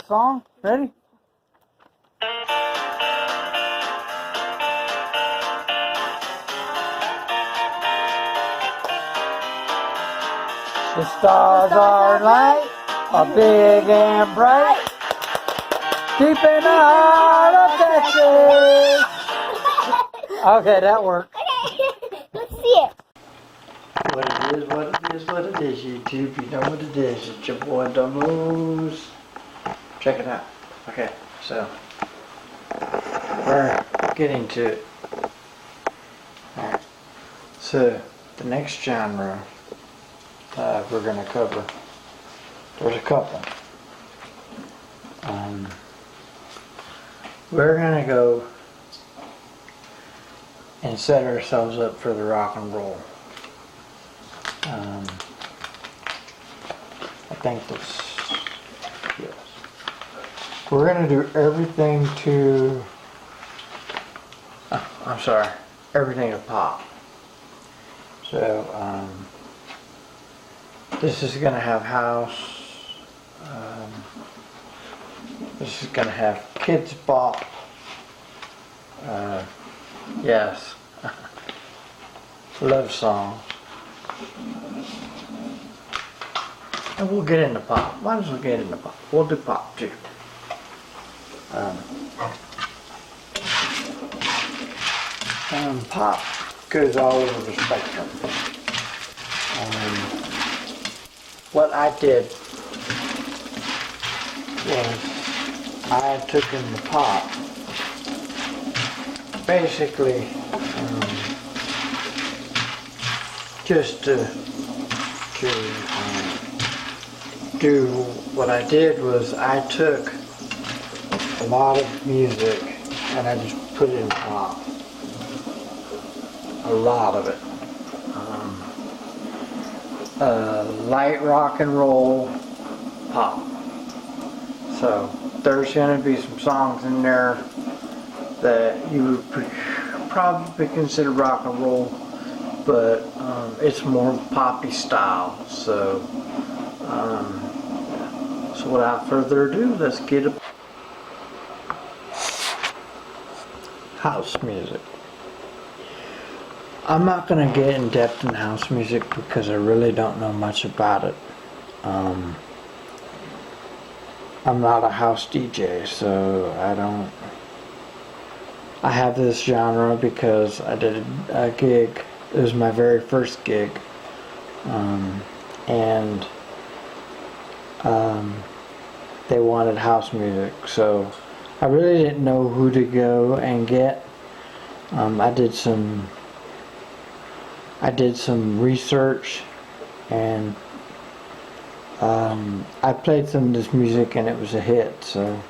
Song, ready? The stars are light, are big and bright, deep in the heart of Texas. Okay, that worked. Okay, let's see it. What it is, YouTube. You know what it is. It's your boy Doubles. Check it out. Okay, so we're getting to it. Alright, so the next genre we're going to cover, there's a couple. We're going to go and set ourselves up for the rock and roll. I think this, yes. We're going to do everything to, everything to pop. So, this is going to have house, this is going to have kids bop, yes, love songs, and we'll get into pop. Might as well get into pop. We'll do pop too. Pop goes all over the spectrum. What I did was I took in the pop, basically just to do what I did was I took a lot of music and I just put it in pop. A lot of it. Light rock and roll pop. So there's going to be some songs in there that you would probably consider rock and roll, but it's more poppy style. So without further ado, let's get it. House music. I'm not going to get in depth in house music because I really don't know much about it. I'm not a house DJ, so I have this genre because I did a gig. It was my very first gig, and they wanted house music, so I really didn't know who to go and get. I did some research, and I played some of this music and it was a hit. So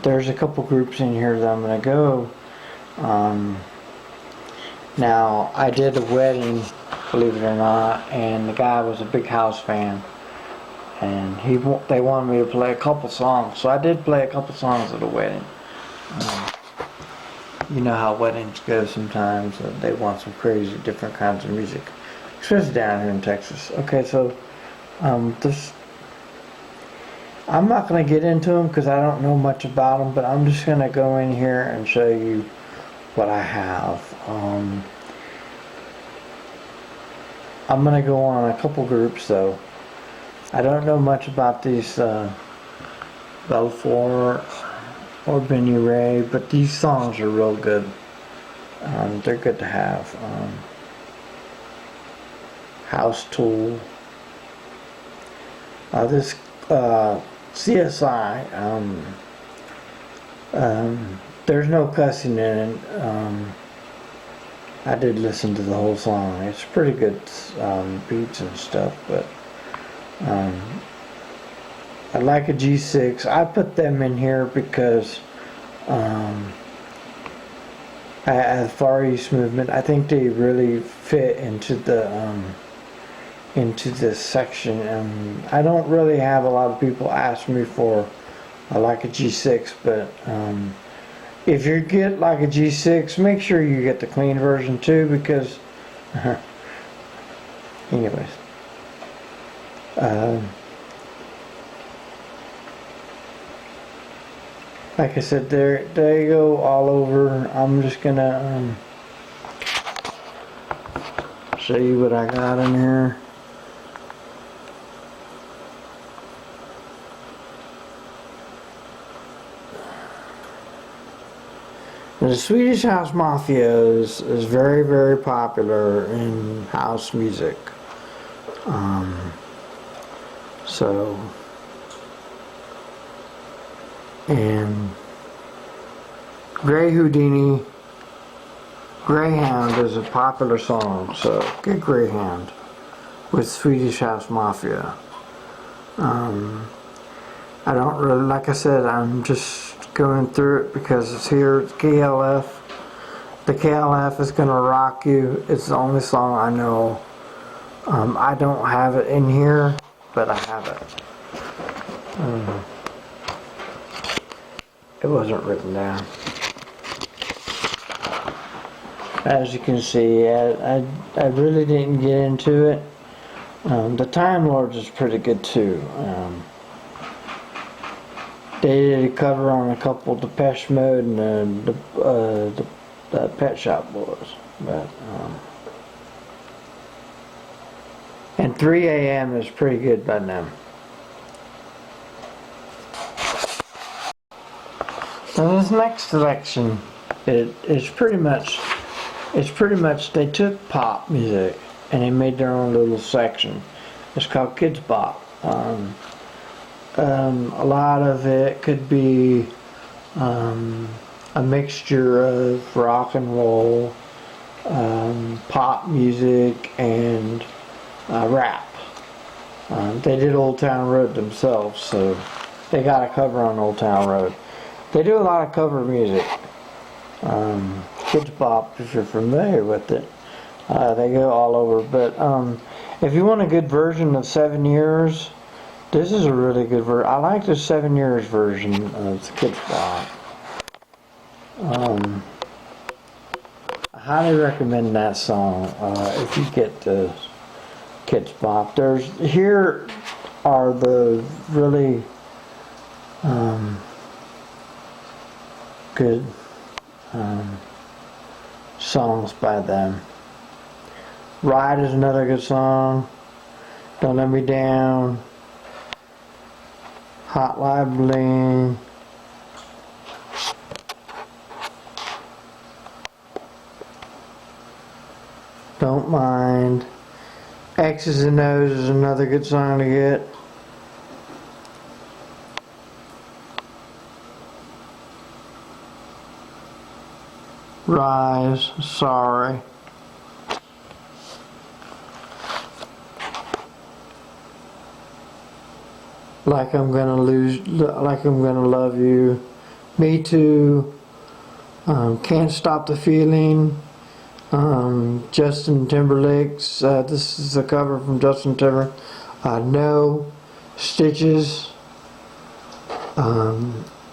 there's a couple groups in here that I'm going to go. Now I did a wedding, believe it or not, and the guy was a big house fan, and they wanted me to play a couple songs, so I did play a couple songs at a wedding. You know how weddings go sometimes. They want some crazy different kinds of music, especially down here in Texas. Okay, so I'm not going to get into them because I don't know much about them, but I'm just going to go in here and show you what I have. I'm going to go on a couple groups though. I don't know much about these Belfort or Benny Ray, but these songs are real good. They're good to have. House Tool. This CSI. There's no cussing in it. I did listen to the whole song. It's pretty good beats and stuff, but I like a G6. I put them in here because Far East movement. I think they really fit into this section, and I don't really have a lot of people ask me for a Leica G6, but if you get Leica G6, make sure you get the clean version too, because anyways, like I said, they go all over. I'm just gonna show you what I got in here. The Swedish House Mafia is very, very popular in house music. So, and Grey Houdini, Greyhound is a popular song, so get Greyhound with Swedish House Mafia. I don't really, like I said, I'm just going through it because it's here, it's KLF. The KLF is gonna rock you. It's the only song I know. I don't have it in here, but I have it. It wasn't written down. As you can see, I really didn't get into it. The Time Lords is pretty good too. They did a cover on a couple Depeche Mode and the Pet Shop Boys, but and 3 a.m. is pretty good by them. So this next selection, it's pretty much they took pop music and they made their own little section. It's called Kids Bop. A lot of it could be a mixture of rock and roll, pop music, and rap. They did Old Town Road themselves, so they got a cover on Old Town Road. They do a lot of cover music. Kids Bop, if you're familiar with it, they go all over. But if you want a good version of 7 Years, this is a really good version. I like the 7 Years version of the Kids Bop. I highly recommend that song if you get the Kids Bop. Here are the really good songs by them. Ride is another good song. Don't Let Me Down. Hot Live Bling. Don't Mind. X's and O's is another good song to get. Rise, Sorry. Like I'm Gonna Love You. Me Too. Can't Stop the Feeling. Justin Timberlake's, this is a cover from Justin Timberlake. No. Stitches.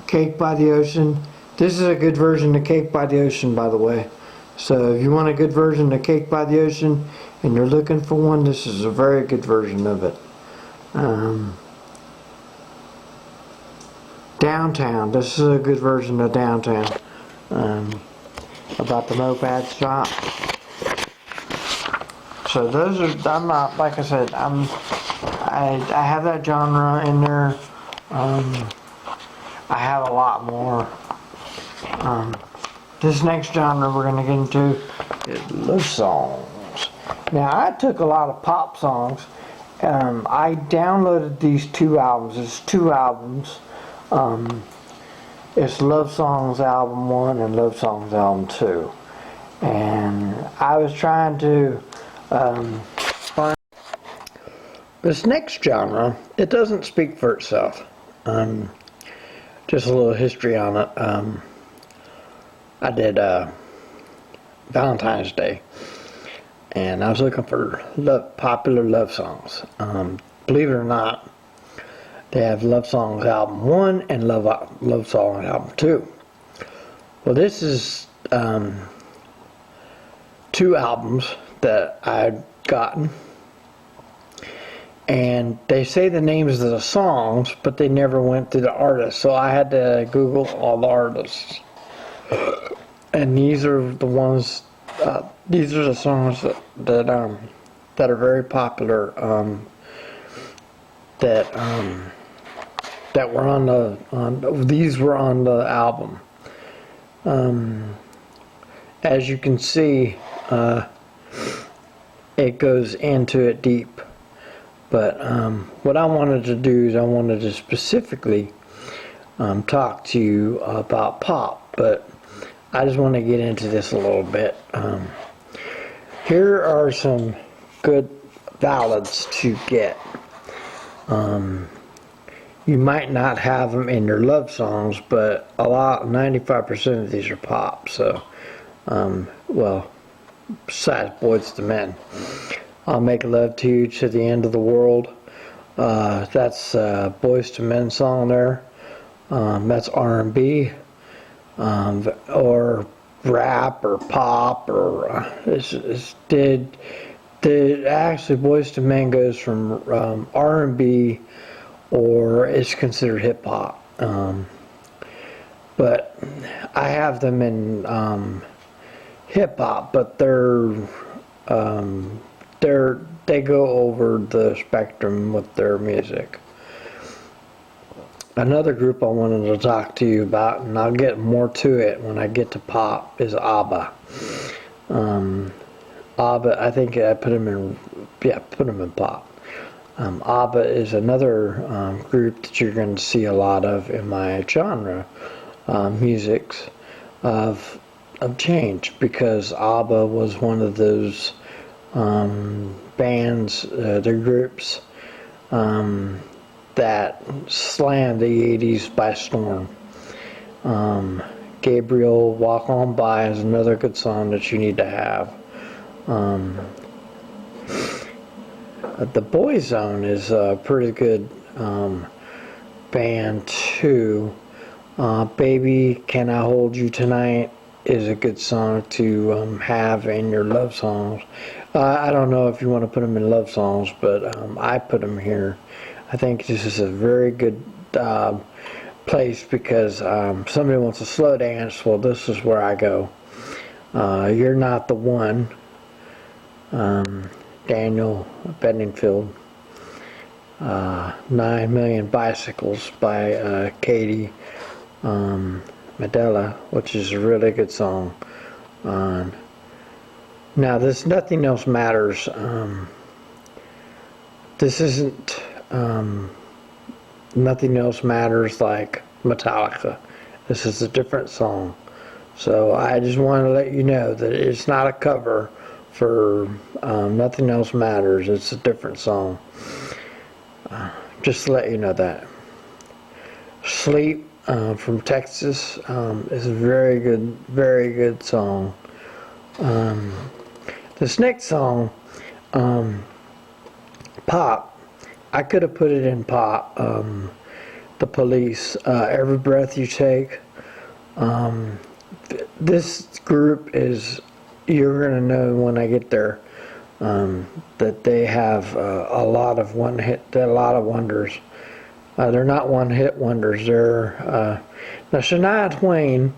Cake by the Ocean. This is a good version of Cake by the Ocean, by the way. So if you want a good version of Cake by the Ocean and you're looking for one, this is a very good version of it. Downtown. This is a good version of Downtown. About the moped shop. So those are, I'm not, like I said, I have that genre in there. I have a lot more. This next genre we're going to get into is love songs. Now I took a lot of pop songs. I downloaded these 2 albums. It's 2 albums. It's Love Songs Album 1 and Love Songs Album 2. And I was trying to find this next genre. It doesn't speak for itself. Just a little history on it. I did Valentine's Day, and I was looking for popular love songs. Believe it or not, they have Love Songs Album 1 and Love Songs Album 2. Well, this is 2 albums that I'd gotten, and they say the names of the songs, but they never went through the artists. So I had to Google all the artists, and these are the ones. These are the songs that are very popular. That were on these were on the album. As you can see, it goes into it deep. But what I wanted to do is I wanted to specifically talk to you about pop, but I just want to get into this a little bit. Here are some good ballads to get. You might not have them in your love songs, but 95% of these are pop. So, well, besides Boyz II Men, I'll Make Love to You to the End of the World. That's a Boyz II Men song there. That's R&B, or rap, or pop, or actually Boyz II Men goes from R&B, or it's considered hip hop. But I have them in hip hop, but they go over the spectrum with their music. Another group I wanted to talk to you about, and I'll get more to it when I get to pop, is ABBA. ABBA, I think I put them in pop. ABBA is another group that you're going to see a lot of in my genre musics of change, because ABBA was one of those bands, the groups that slammed the 80s by storm. Gabriel, Walk On By is another good song that you need to have. The Boyzone is a pretty good band too. Baby, Can I Hold You Tonight is a good song to have in your love songs. I don't know if you want to put them in love songs, but I put them here. I think this is a very good place, because somebody wants a slow dance. Well, this is where I go. You're Not the One. Daniel Bedingfield. 9 Million Bicycles by Katie Medela, which is a really good song. Now, this Nothing Else Matters. This isn't Nothing Else Matters like Metallica. This is a different song. So I just want to let you know that it's not a cover for Nothing Else Matters. It's a different song. Just to let you know that. Sleep from Texas is a very good song. This next song, pop, I could have put it in pop. The Police, Every Breath You Take. This group is, you're going to know when I get there, that they have a lot of wonders. They're not one-hit wonders. They're now Shania Twain,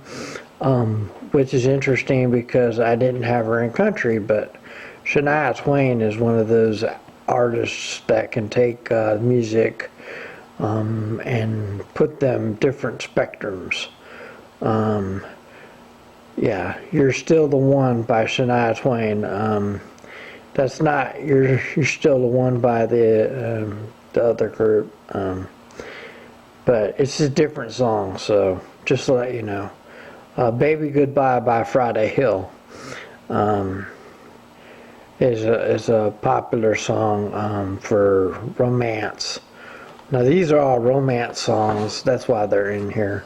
which is interesting because I didn't have her in country, but Shania Twain is one of those artists that can take music and put them different spectrums. Yeah, You're Still the One by Shania Twain. That's not You're Still the One by the other group. But it's a different song, so just to let you know. Baby Goodbye by Friday Hill is a popular song for romance. Now, these are all romance songs. That's why they're in here.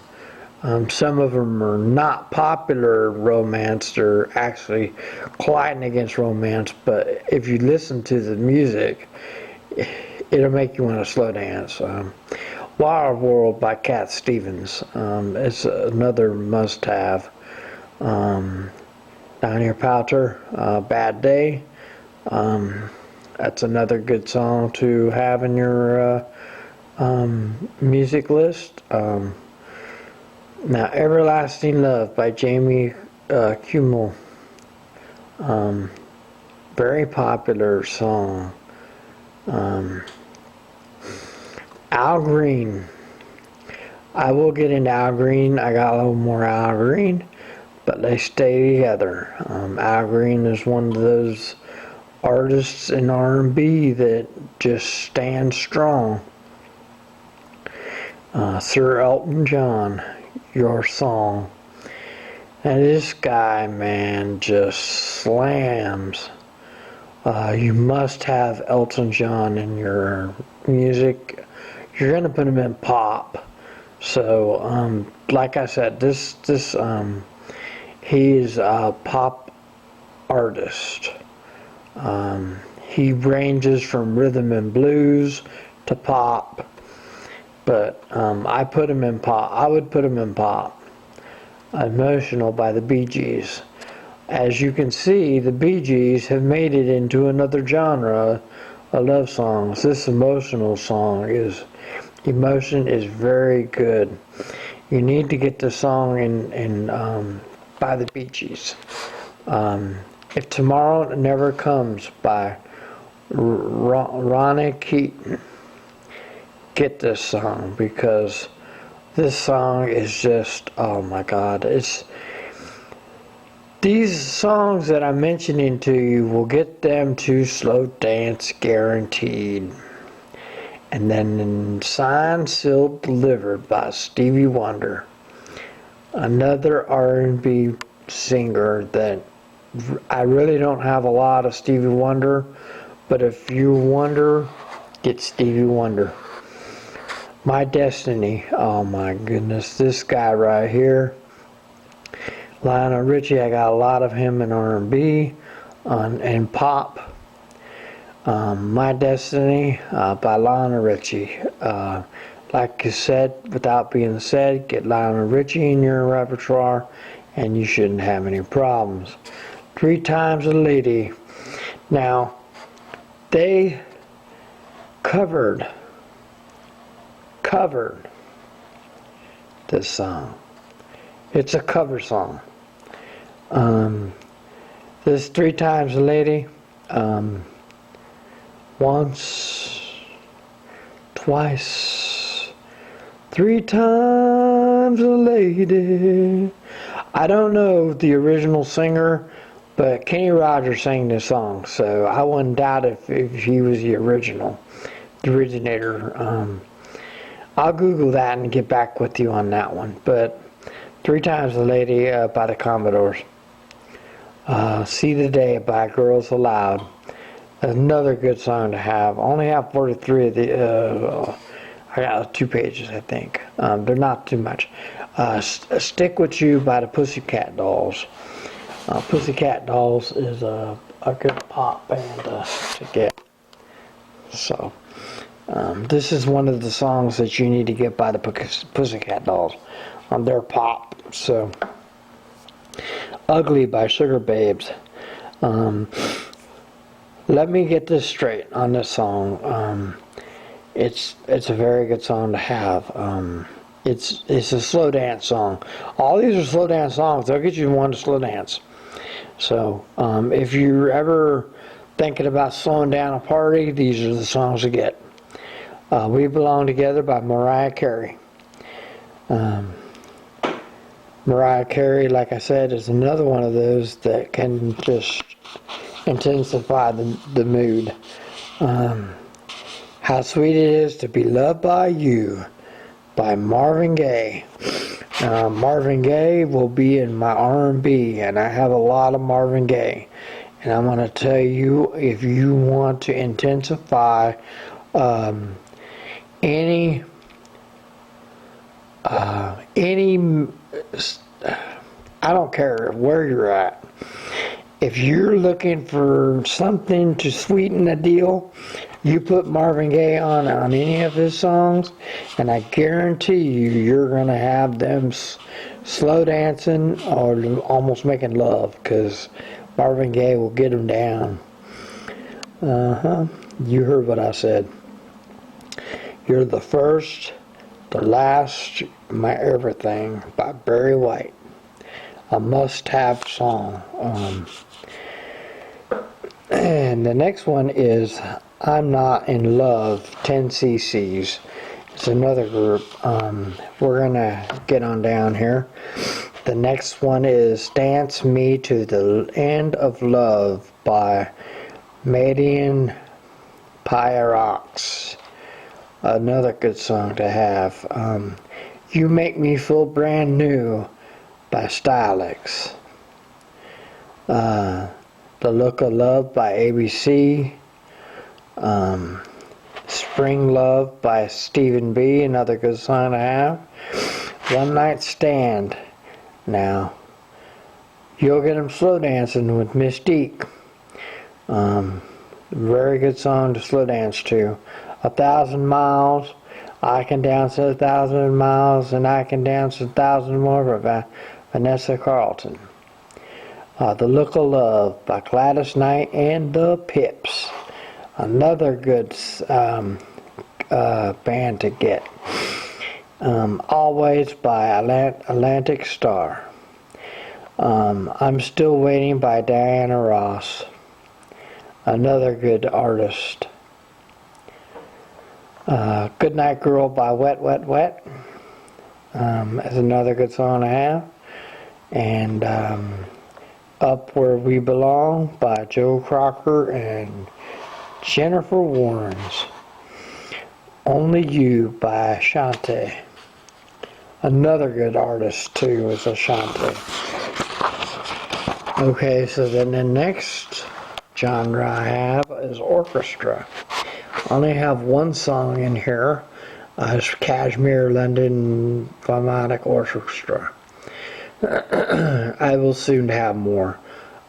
Some of them are not popular romance. They're actually colliding against romance. But if you listen to the music, it'll make you want to slow dance. Wild World by Cat Stevens is another must-have. Down Here Powder, Bad Day. That's another good song to have in your music list. Now, Everlasting Love by Jamie Kummel. Very popular song. Al Green. I will get into Al Green. I got a little more Al Green, but they stay together. Al Green is one of those artists in R&B that just stand strong. Sir Elton John, Your Song. And this guy, man, just slams. You must have Elton John in your music. You're gonna put him in pop. So, like I said, he's a pop artist. He ranges from rhythm and blues to pop, but I put him in pop. I would put him in pop. Emotional by the Bee Gees. As you can see, the Bee Gees have made it into another genre of love songs. This emotion is very good. You need to get the song in by the Bee Gees. If Tomorrow Never Comes by Ronnie Keaton. Get this song, because this song is just, oh my God. These songs that I'm mentioning to you will get them to slow dance guaranteed. And then Signed, Sealed, Delivered by Stevie Wonder. Another R&B singer that I really don't have a lot of Stevie Wonder, but if you wonder, get Stevie Wonder. My Destiny, oh my goodness, this guy right here, Lionel Richie, I got a lot of him in R&B and pop. My Destiny by Lionel Richie. Like you said, without being said, get Lionel Richie in your repertoire and you shouldn't have any problems. 3 Times a Lady. Now, they covered this song. It's a cover song. This 3 Times a Lady, once, twice, 3 times a lady. I don't know the original singer, but Kenny Rogers sang this song, so I wouldn't doubt if he was the originator. I'll Google that and get back with you on that one. But 3 Times a Lady by the Commodores. See the Day by Girls Aloud. Another good song to have. Only have 43 of the. I got 2 pages, I think. They're not too much. Stick With You by the Pussycat Dolls. Pussycat Dolls is a good pop band to get. So, this is one of the songs that you need to get by the Pussycat Dolls. They're pop. So, Ugly by Sugar Babes. Let me get this straight on this song. It's a very good song to have. It's a slow dance song. All these are slow dance songs. They'll get you one to slow dance. So if you're ever thinking about slowing down a party, these are the songs to get. We Belong Together by Mariah Carey. Mariah Carey, like I said, is another one of those that can just intensify the mood. How Sweet It Is to Be Loved by You by Marvin Gaye. Marvin Gaye will be in my R&B, and I have a lot of Marvin Gaye. And I'm going to tell you, if you want to intensify any I don't care where you're at. If you're looking for something to sweeten the deal, you put Marvin Gaye on any of his songs, and I guarantee you're going to have them slow dancing or almost making love, because Marvin Gaye will get them down. Uh-huh. You heard what I said. You're the first, the last, my everything by Barry White. A must-have song. And the next one is I'm Not in Love, 10 cc's. It's another group. We're going to get on down here. The next one is Dance Me to the End of Love by Madian Pyrox. Another good song to have. You Make Me Feel Brand New by Stylix. The Look of Love by ABC. Spring Love by Stephen B. Another good song to have. One Night Stand. Now, You'll Get 'Em Slow Dancing with Mystique. Very good song to slow dance to. 1,000 Miles. I Can Dance 1,000 Miles and I Can Dance 1,000 More by Vanessa Carlton. The Look of Love by Gladys Knight and the Pips. Another good band to get. Always by Atlantic Star. I'm Still Waiting by Diana Ross. Another good artist. Goodnight Girl by Wet Wet Wet is another good song to have. And Up Where We Belong by Joe Crocker and Jennifer Warnes. Only You by Ashanti. Another good artist too is Ashanti. Okay, so then the next genre I have is orchestra. I only have one song in here. It's Kashmir London Philharmonic Orchestra. I will soon have more.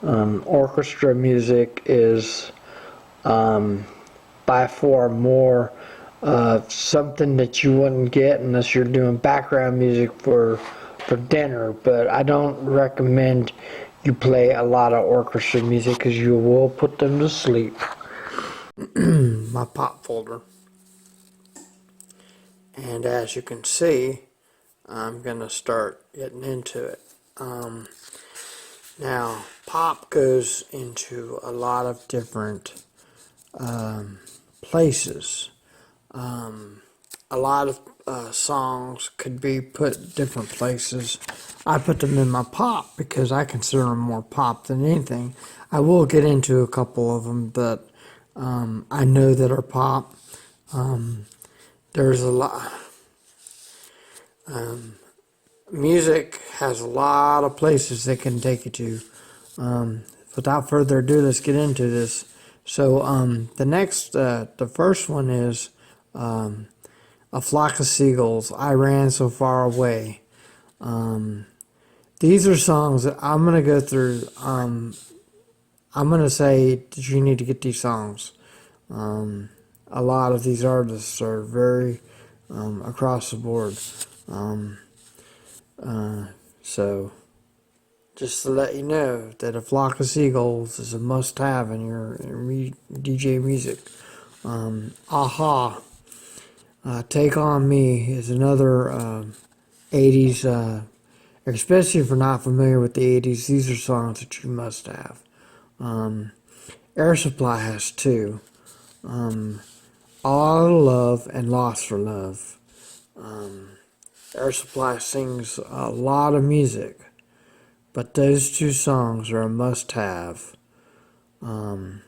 Orchestra music is by far more something that you wouldn't get unless you're doing background music for dinner, but I don't recommend you play a lot of orchestra music because you will put them to sleep. My pop folder. And as you can see, I'm going to start getting into it. Now, pop goes into a lot of different places. A lot of songs could be put different places. I put them in my pop because I consider them more pop than anything. I will get into a couple of them that I know that are pop. There's a lot. Music has a lot of places they can take you to. Without further ado, let's get into this. So the first one is A Flock of Seagulls, I Ran So Far Away. These are songs that I'm going to go through. I'm going to say that you need to get these songs. A lot of these artists are very across the board. So, just to let you know that A Flock of Seagulls is a must-have in your DJ music. Aha, Take On Me is another 80s, especially if you're not familiar with the 80s, these are songs that you must have. Air Supply has two. All Out of Love and Lost for Love. Air Supply sings a lot of music, but those two songs are a must-have. Now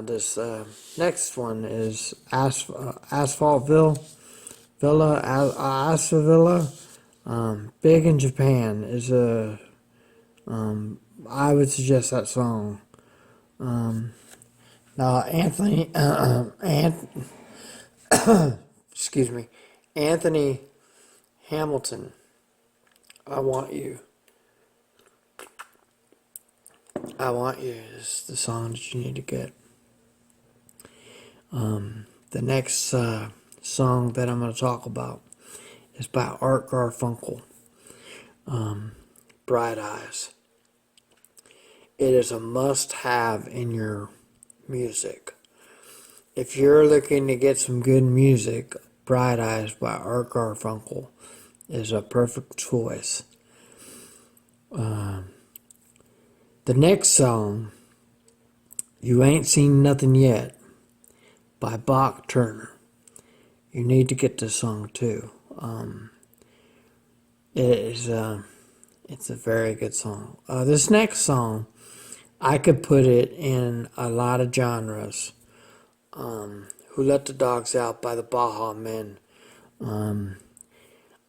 this next one is Asphaltville Villa. Big in Japan is a. I would suggest that song. Now Anthony, excuse me, Anthony Hamilton. I Want You. I Want You is the song that you need to get. The next song that I'm going to talk about is by Art Garfunkel. Bright Eyes. It is a must-have in your music. If you're looking to get some good music, Bright Eyes by Art Garfunkel is a perfect choice. The next song, You Ain't Seen Nothing Yet by Bach Turner. You need to get this song too. It's a very good song. This next song, I could put it in a lot of genres. Who Let the Dogs Out by the Baha Men.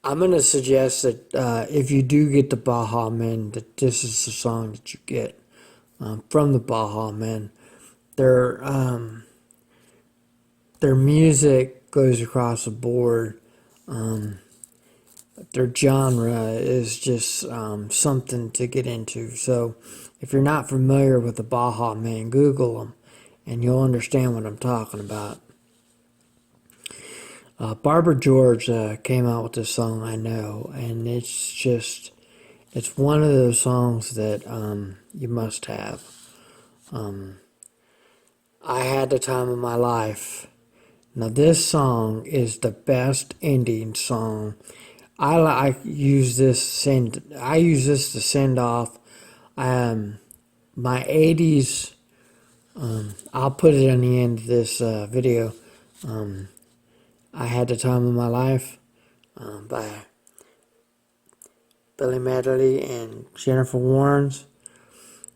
I'm going to suggest that if you do get the Baha Men, that this is the song that you get from the Baha Men. Their music goes across the board. Their genre is just something to get into. So if you're not familiar with the Baha Men, Google them and you'll understand what I'm talking about. Barbara George came out with this song, I Know, and it's one of those songs that you must have. I Had the Time of My Life. Now this song is the best ending song. I use this to send off my 80s. I'll put it on the end of this video. I Had the Time of My Life by Billy Medley and Jennifer Warnes.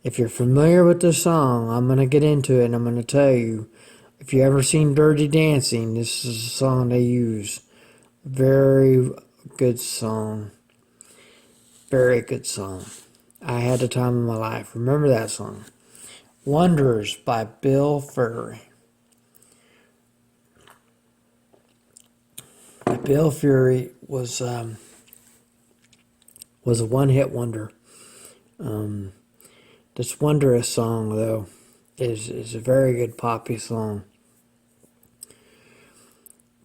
If you're familiar with this song, I'm going to get into it and I'm going to tell you, if you ever seen Dirty Dancing, this is a song they use. Very good song. Very good song. I Had the Time of My Life. Remember that song. Wonders by Bill Furry. Bill Fury was a one-hit wonder. This Wondrous song, though, is a very good poppy song.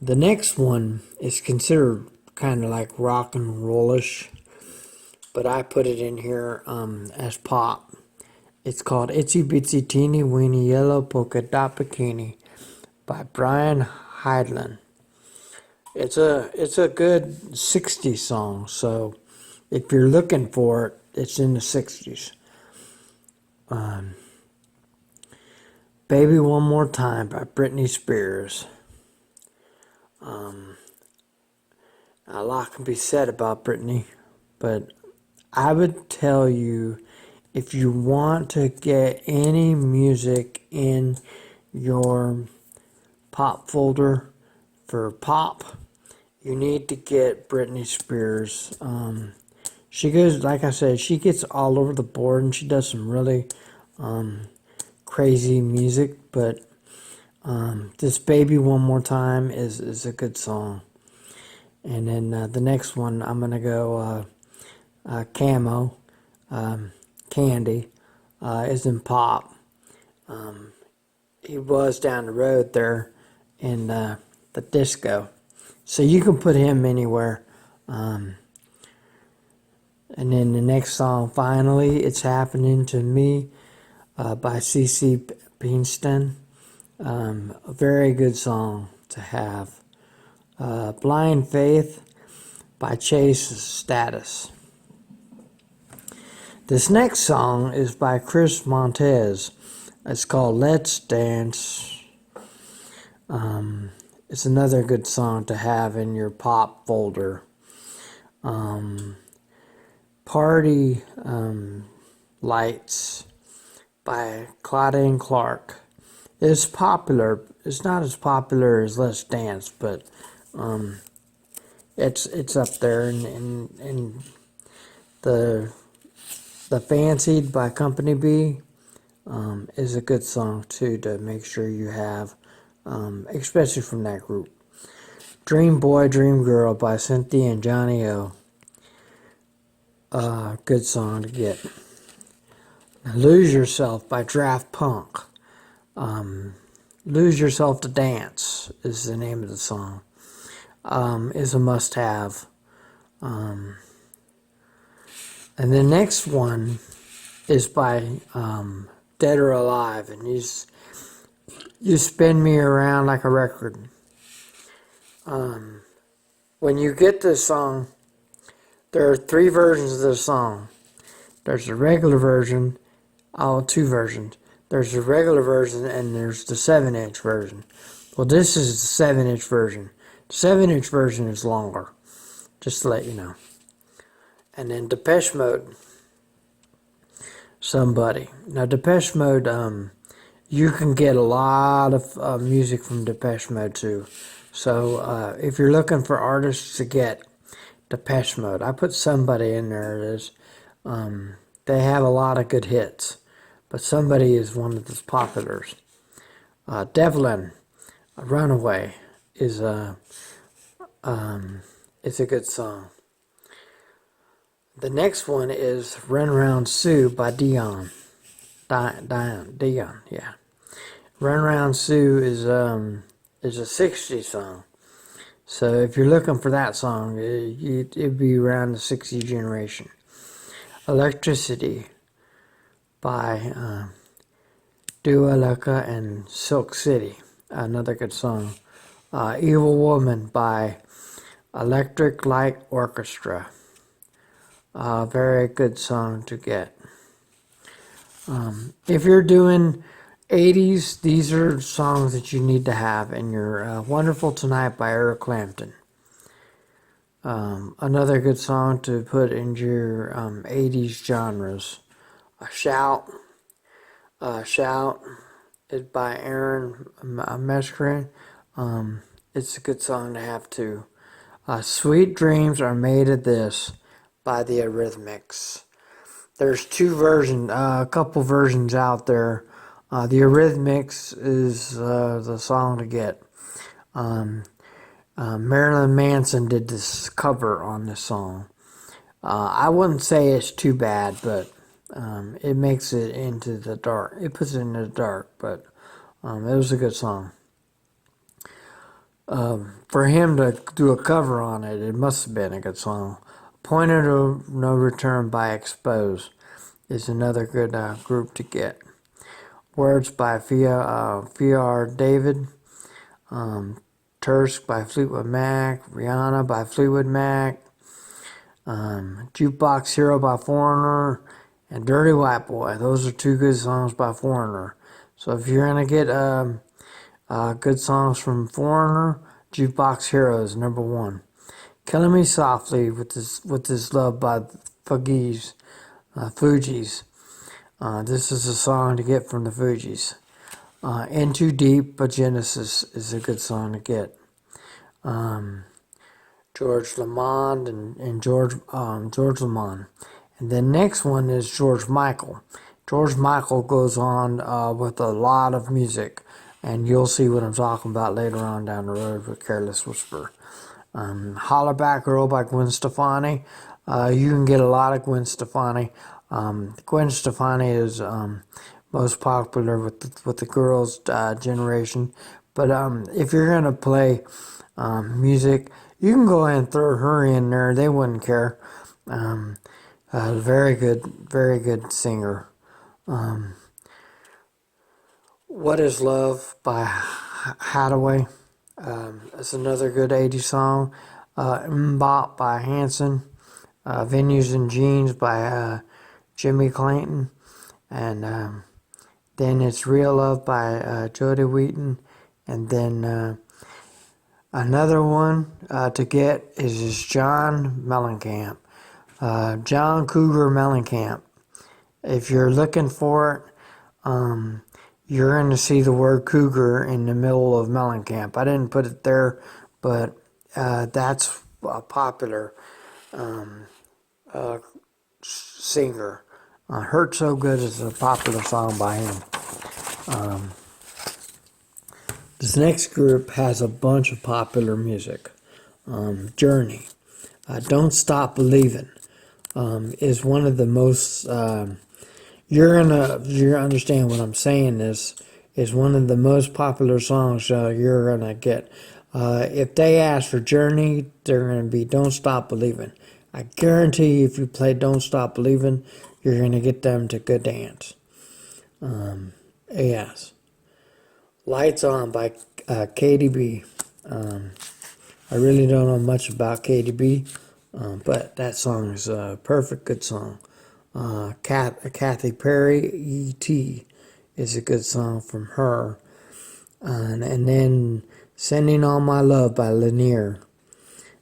The next one is considered kind of like rock and rollish, but I put it in here as pop. It's called Itsy Bitsy Teeny Weeny Yellow Polka Dot Bikini by Brian Heidland. It's a good 60s song, so if you're looking for it, it's in the 60s. Baby One More Time by Britney Spears. A lot can be said about Britney, but I would tell you, if you want to get any music in your pop folder for pop, you need to get Britney Spears. She goes, like I said, she gets all over the board and she does some really crazy music, but this Baby One More Time is a good song. And then the next one, I'm going to go Camo, Candy, is in pop. He was down the road there in the disco. So you can put him anywhere. And then the next song, finally, It's Happening to Me by C.C. Beanston. A very good song to have. Blind Faith by Chase Status. This next song is by Chris Montez. It's called Let's Dance. It's another good song to have in your pop folder. Party Lights by Claudine Clark. It's popular. It's not as popular as Let's Dance, but it's up there. And the Fancied by Company B is a good song too to make sure you have, especially from that group. Dream Boy, Dream Girl by Cynthia and Johnny O. Good song to get. Lose Yourself by Draft Punk. Lose Yourself to Dance is the name of the song. Is a must-have. And the next one is by Dead or Alive, and he's You Spin Me Around Like a Record. When you get this song, there are 3 versions of this song. There's a regular version, two versions. There's a regular version and there's the 7-inch version. Well, this is the 7-inch version. The 7-inch version is longer, just to let you know. And then Depeche Mode, Somebody. Now, Depeche Mode, you can get a lot of music from Depeche Mode too. So if you're looking for artists to get, Depeche Mode, I put Somebody in there. It is. They have a lot of good hits, but Somebody is one of the populars. Devlin, Runaway, is it's a good song. The next one is Run Around Sue by Dion. Dion, yeah. Run Around Sue is a 60s song. So if you're looking for that song, it'd be around the 60s generation. Electricity by Dua Lipa and Silk City, another good song. Evil Woman by Electric Light Orchestra. Very good song to get. If you're doing 80s, these are songs that you need to have in your Wonderful Tonight by Eric Clapton. Another good song to put in your 80s genres. Shout is by Aaron Mescarin. It's a good song to have too. Sweet Dreams Are Made of This by the Eurythmics. There's 2 versions, a couple versions out there. The Eurythmics is the song to get. Marilyn Manson did this cover on this song. I wouldn't say it's too bad, but it makes it into the dark. It puts it into the dark, but it was a good song. For him to do a cover on it, it must have been a good song. Point of No Return by Expose is another good group to get. Words by F.R. David. Tursk by Fleetwood Mac. Rihanna by Fleetwood Mac. Jukebox Hero by Foreigner. And Dirty White Boy. Those are 2 good songs by Foreigner. So if you're going to get good songs from Foreigner, Jukebox Hero is number 1. Killing Me Softly with this Love by Fugees. This is a song to get from the Fugees. In Too Deep by Genesis is a good song to get. George Lamond and George Lamond. And the next one is George Michael. George Michael goes on with a lot of music, and you'll see what I'm talking about later on down the road with Careless Whisper. Holler Back Girl by Gwen Stefani. You can get a lot of Gwen Stefani. Gwen Stefani is most popular with the girls' generation. But if you're going to play music, you can go ahead and throw her in there. They wouldn't care. Very good singer. What Is Love by Hathaway. It's another good 80s song. Mbop by Hanson. Venues and Jeans by Jimmy Clayton. And then it's Real Love by Jodie Wheaton. And then another one to get is John Mellencamp. John Cougar Mellencamp. If you're looking for it, you're going to see the word cougar in the middle of Mellencamp. I didn't put it there, but that's a popular singer. Hurt So Good is a popular song by him. This next group has a bunch of popular music. Journey. Don't Stop Believing is one of the most... You're gonna understand what I'm saying. This is one of the most popular songs you're gonna get. If they ask for Journey, they're gonna be Don't Stop Believing. I guarantee you, if you play Don't Stop Believing, you're gonna get them to good dance. Yes. Lights On by KDB. I really don't know much about KDB, but that song is a perfect good song. Kathy Perry, E.T. is a good song from her. And then Sending All My Love by Lanier.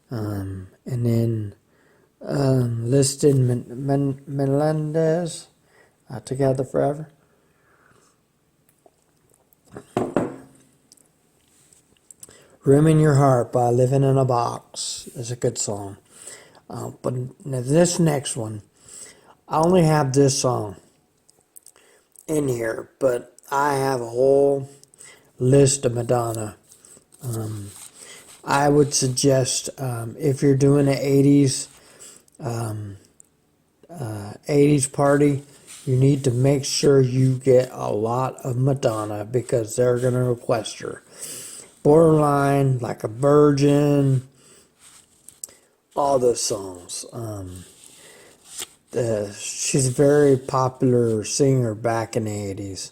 And then Liston Melendez, Together Forever. Room in Your Heart by Living in a Box is a good song. But this next one, I only have this song in here, but I have a whole list of Madonna. I would suggest if you're doing an 80s party, you need to make sure you get a lot of Madonna because they're going to request her. Borderline, Like a Virgin, all those songs. She's a very popular singer back in the 80s.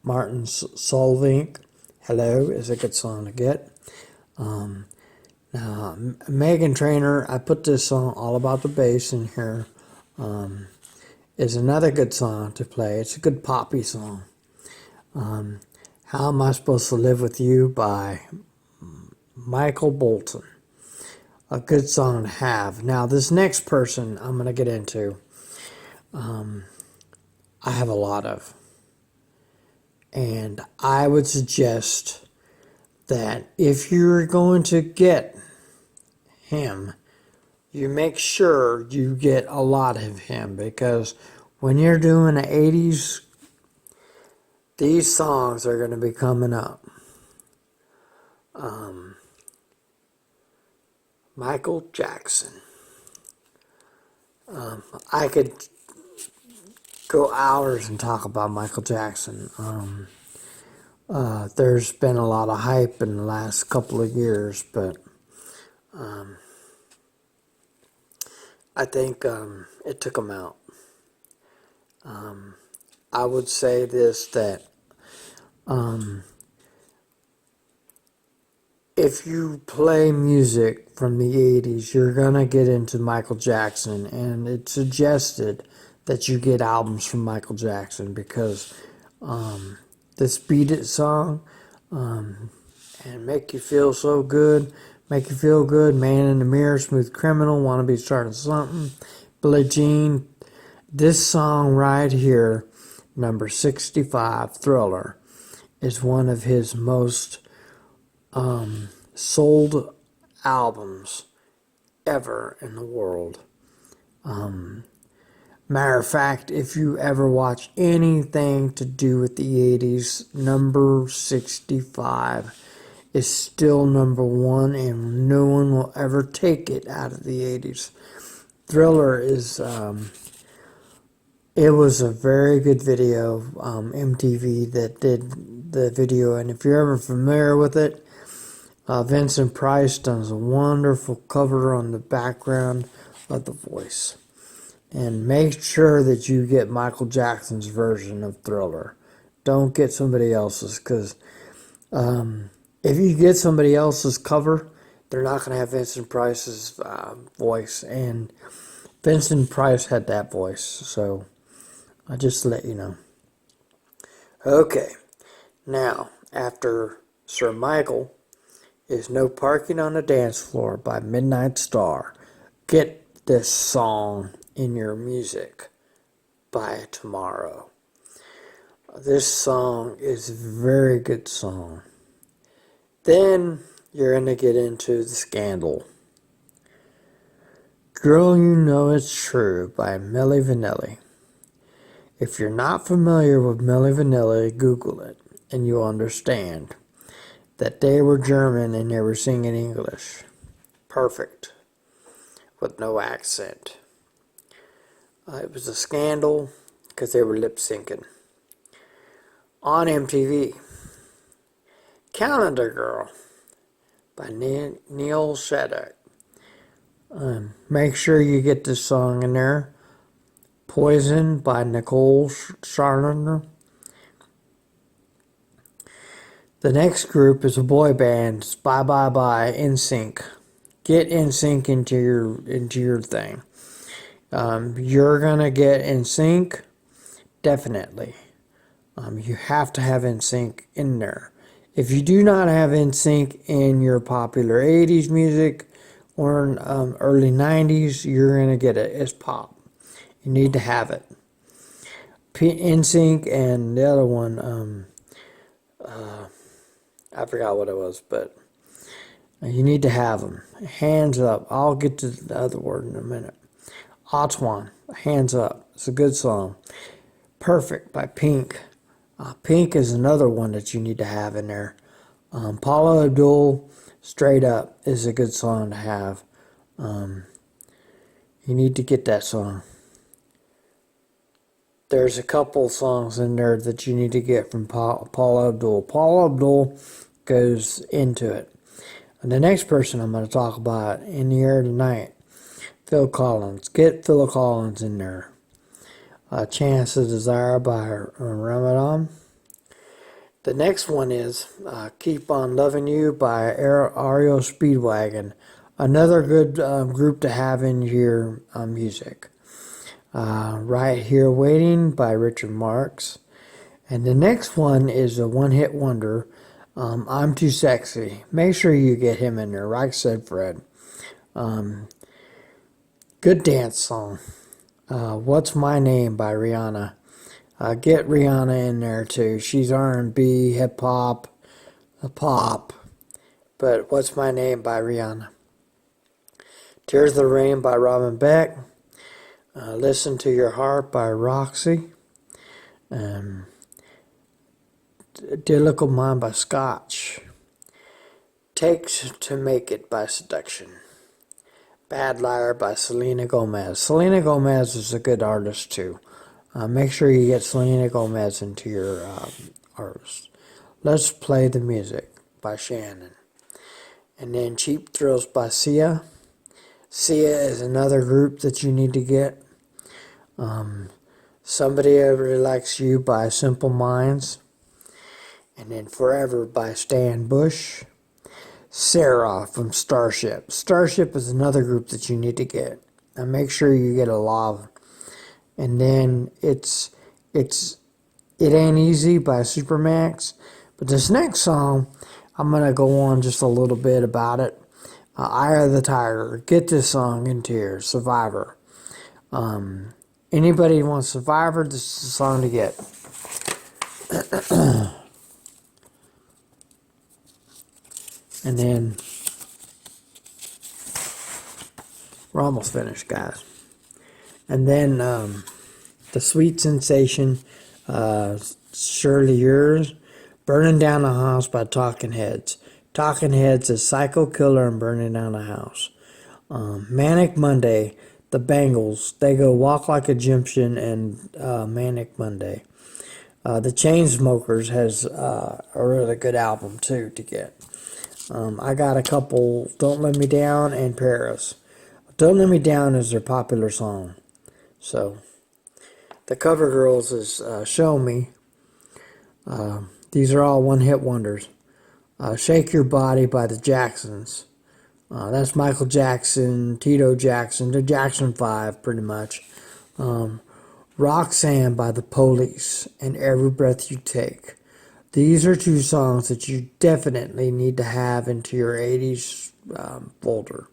Martin Solveig, Hello, is a good song to get. Now, Megan Trainor, I put this song, All About the Bass, in here. Is another good song to play. It's a good poppy song. How Am I Supposed to Live With You by Michael Bolton. A good song to have. Now, this next person I'm going to get into, I have a lot of. And I would suggest that if you're going to get him, you make sure you get a lot of him, because when you're doing the 80s, these songs are going to be coming up. Michael Jackson. I could go hours and talk about Michael Jackson. There's been a lot of hype in the last couple of years, but I think it took him out. I would say this, that if you play music from the 80s, you're going to get into Michael Jackson, and it's suggested that you get albums from Michael Jackson, because this Beat It song, and Make You Feel So Good, Make You Feel Good, Man in the Mirror, Smooth Criminal, Wanna Be Starting Something, Billie Jean, this song right here, number 65, Thriller, is one of his most sold albums ever in the world. Matter of fact, if you ever watch anything to do with the 80s, number 65 is still number one, and no one will ever take it out of the 80s. Thriller is, it was a very good video, MTV that did the video, and if you're ever familiar with it, Vincent Price does a wonderful cover on the background of the voice. And make sure that you get Michael Jackson's version of Thriller. Don't get somebody else's, because if you get somebody else's cover, they're not going to have Vincent Price's voice. And Vincent Price had that voice, so I'll just let you know. Okay, now, after Sir Michael is No Parking on the Dance Floor by Midnight Star. Get this song in your music by tomorrow. This song is a very good song. Then you're going to get into The Scandal. Girl, You Know It's True by Milli Vanilli. If you're not familiar with Milli Vanilli, Google it and you'll understand that they were German and they were singing English. Perfect. With no accent. It was a scandal because they were lip syncing. On MTV, Calendar Girl by Neil Sedgwick. Make sure you get this song in there. Poison by Nicole Scherzinger. The next group is a boy band. It's Bye Bye Bye NSYNC. Get NSYNC into your thing. You're gonna get NSYNC, definitely. You have to have NSYNC in there. If you do not have NSYNC in your popular 80s music or early 90s, you're gonna get it as pop. You need to have it. NSYNC and the other one, I forgot what it was, but you need to have them. Hands up. I'll get to the other word in a minute. Otwan, Hands Up. It's a good song. Perfect by Pink. Pink is another one that you need to have in there. Paula Abdul, Straight Up, is a good song to have. You need to get that song. There's a couple songs in there that you need to get from Paula Abdul. Paula Abdul goes into it. And the next person I'm going to talk about in the air tonight, Phil Collins. Get Phil Collins in there. Chance of Desire by Ramadan. The next one is Keep On Loving You by REO Speedwagon. Another good group to have in your music. Right Here Waiting by Richard Marx. And the next one is a one-hit wonder, I'm Too Sexy. Make sure you get him in there. Like said Fred. Good dance song. What's My Name by Rihanna. Get Rihanna in there too. She's R&B, hip hop, pop. But What's My Name by Rihanna. Tears of the Rain by Robin Beck. Listen to Your Heart by Roxy. Dear Little Mind by Scotch. Takes to Make It by Seduction. Bad Liar by Selena Gomez. Selena Gomez is a good artist too. Make sure you get Selena Gomez into your artists. Let's Play the Music by Shannon. And then Cheap Thrills by Sia. Sia is another group that you need to get. Somebody Ever Likes You by Simple Minds. And then Forever by Stan Bush. Sarah from Starship. Starship is another group that you need to get. And make sure you get a lot of them. And then It Ain't Easy by Supermax. But this next song, I'm going to go on just a little bit about it. Eye of the Tiger. Get this song into your Survivor. Anybody who wants Survivor, this is the song to get. And then we're almost finished, guys. And then the Sweet Sensation, Surely Yours, Burning Down the House by Talking Heads. Talking Heads is Psycho Killer and Burning Down the House. Manic Monday, the Bangles. They go Walk Like a Egyptian and Manic Monday. The Chainsmokers has a really good album too to get. I got a couple, Don't Let Me Down and Paris. Don't Let Me Down is their popular song. So, the Cover Girls is Show Me. These are all one-hit wonders. Shake Your Body by the Jacksons. That's Michael Jackson, Tito Jackson, the Jackson 5 pretty much. Roxanne by the Police and Every Breath You Take. These are two songs that you definitely need to have into your 80s folder.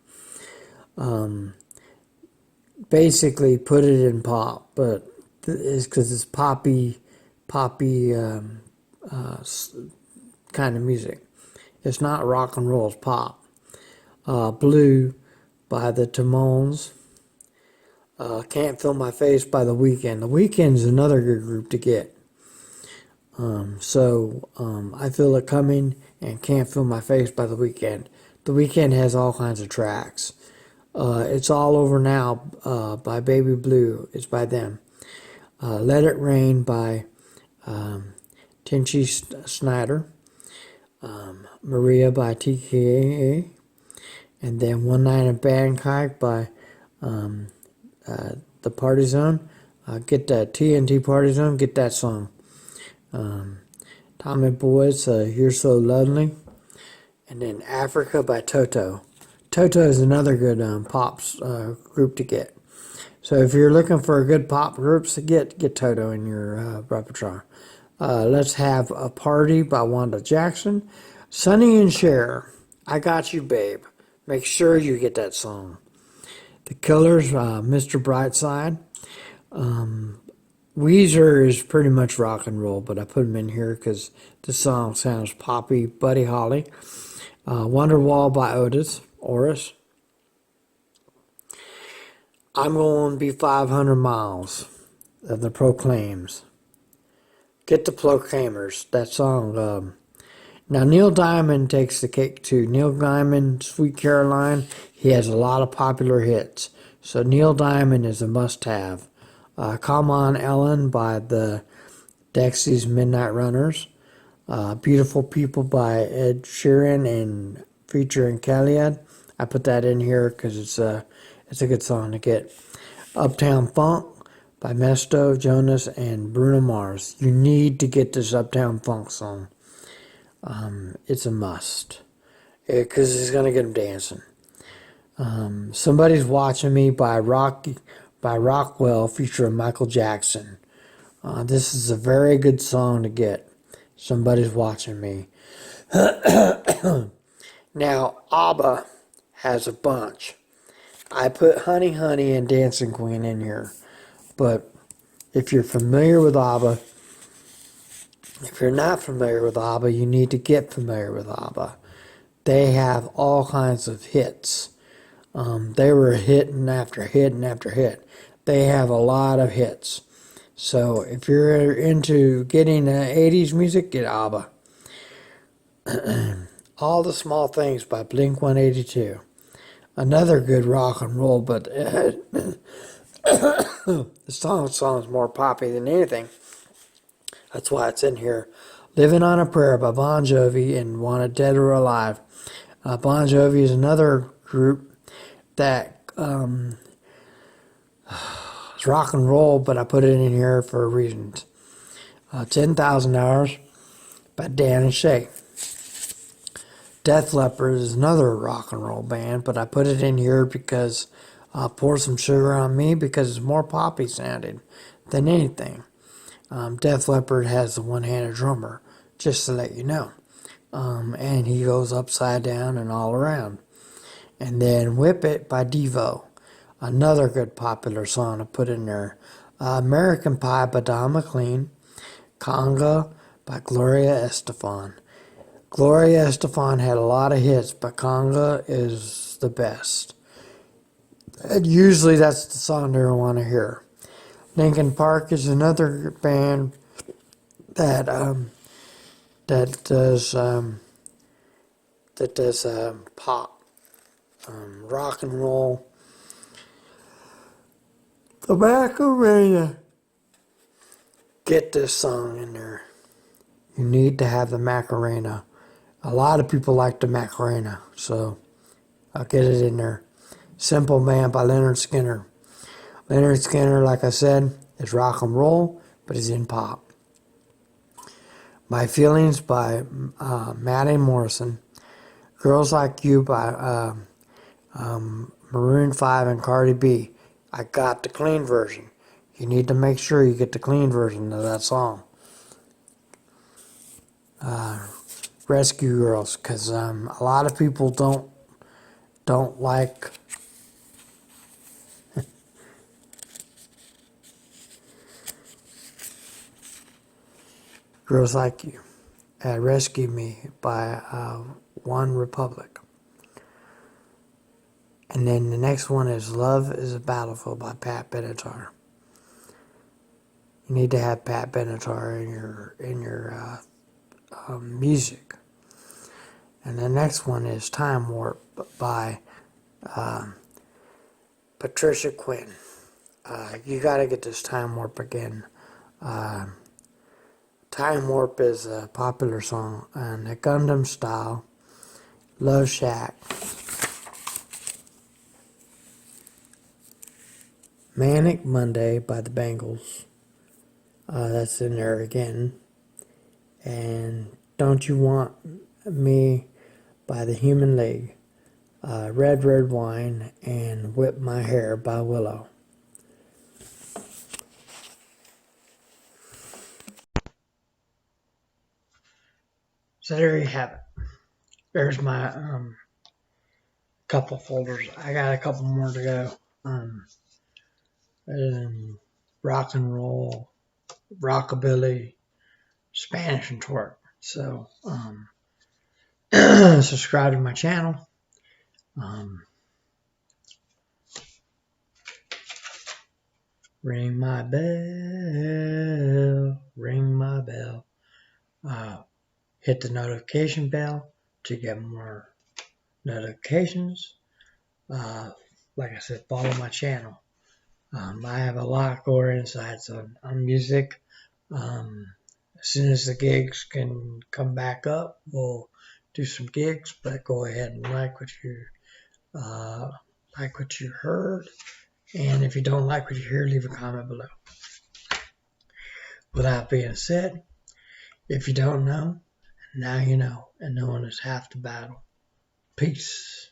Basically, put it in pop, but it's because it's poppy kind of music. It's not rock and roll, it's pop. Blue by the Tamones. Can't Feel My Face by The Weeknd. The Weeknd is another good group to get. I Feel It Coming and Can't Feel My Face by The Weeknd. The Weeknd has all kinds of tracks. It's All Over Now by Baby Blue. It's by them. Let It Rain by Tinchy Snyder. Maria by TKA. And then One Night in Bangkok by the Party Zone. Get that TNT Party Zone. Get that song. Tommy Boy's You're So Lonely. And then Africa by Toto. Toto is another good pop group to get. So if you're looking for a good pop groups to get Toto in your repertoire. Let's Have a Party by Wanda Jackson. Sonny and Cher, I Got You Babe. Make sure you get that song. The Killers, Mr. Brightside. Weezer is pretty much rock and roll, but I put them in here because the song sounds poppy. Buddy Holly. Wonderwall by Oris. I'm Going to Be 500 Miles of the Proclaims. Get the Proclaimers. That song. Now, Neil Diamond takes the cake too. Neil Diamond, Sweet Caroline, he has a lot of popular hits. So Neil Diamond is a must-have. Come On Ellen by the Dexys Midnight Runners. Beautiful People by Ed Sheeran and featuring Khalid. I put that in here because it's a good song to get. Uptown Funk by Mesto, Jonas, and Bruno Mars. You need to get this Uptown Funk song. It's a must because it's gonna get them dancing. Somebody's Watching Me by Rockwell featuring Michael Jackson. This is a very good song to get. Somebody's Watching Me. Now, ABBA has a bunch. I put Honey Honey and Dancing Queen in here. But if you're familiar with ABBA, if you're not familiar with ABBA, you need to get familiar with ABBA. They have all kinds of hits. They were hitting after hit and after hit. They have a lot of hits. So if you're into getting 80s music, get ABBA. All the Small Things by Blink-182. Another good rock and roll, but the song's more poppy than anything. That's why it's in here. Living on a Prayer by Bon Jovi and Wanted Dead or Alive. Bon Jovi is another group that is rock and roll, but I put it in here for reasons. 10,000 Hours by Dan and Shay. Def Leppard is another rock and roll band, but I put it in here because Pour Some Sugar on Me because it's more poppy sounding than anything. Def Leppard has a one-handed drummer, just to let you know. And he goes upside down and all around. And then Whip It by Devo. Another good popular song to put in there. American Pie by Don McLean. Conga by Gloria Estefan. Gloria Estefan had a lot of hits, but Conga is the best. And usually that's the song they want to hear. Linkin Park is another band that does pop, rock and roll. The Macarena. Get this song in there. You need to have the Macarena. A lot of people like the Macarena, so I'll get it in there. Simple Man by Leonard Skinner. Leonard Skinner, like I said, is rock and roll, but he's in pop. My Feelings by Maddie Morrison. Girls Like You by Maroon 5 and Cardi B. I got the clean version. You need to make sure you get the clean version of that song. Rescue Girls, because a lot of people don't like Girls Like You. Rescue Me by One Republic. And then the next one is Love is a Battlefield by Pat Benatar. You need to have Pat Benatar in your music. And the next one is Time Warp by Patricia Quinn. You got to get this Time Warp again. Time Warp is a popular song, and the Gundam Style, Love Shack, Manic Monday by the Bangles. That's in there again. and Don't You Want Me by the Human League, Red Red Wine, and Whip My Hair by Willow. So there you have it. There's my couple folders. I got a couple more to go. Rock and roll, rockabilly, Spanish, and twerk. So subscribe to my channel. Ring my bell, ring my bell. Hit the notification bell to get more notifications. Like I said, follow my channel. I have a lot going inside on music. As soon as the gigs can come back up, we'll do some gigs. But go ahead and like what you heard, and if you don't like what you hear, leave a comment below. With that being said, if you don't know, now you know, and knowing is half the battle. Peace.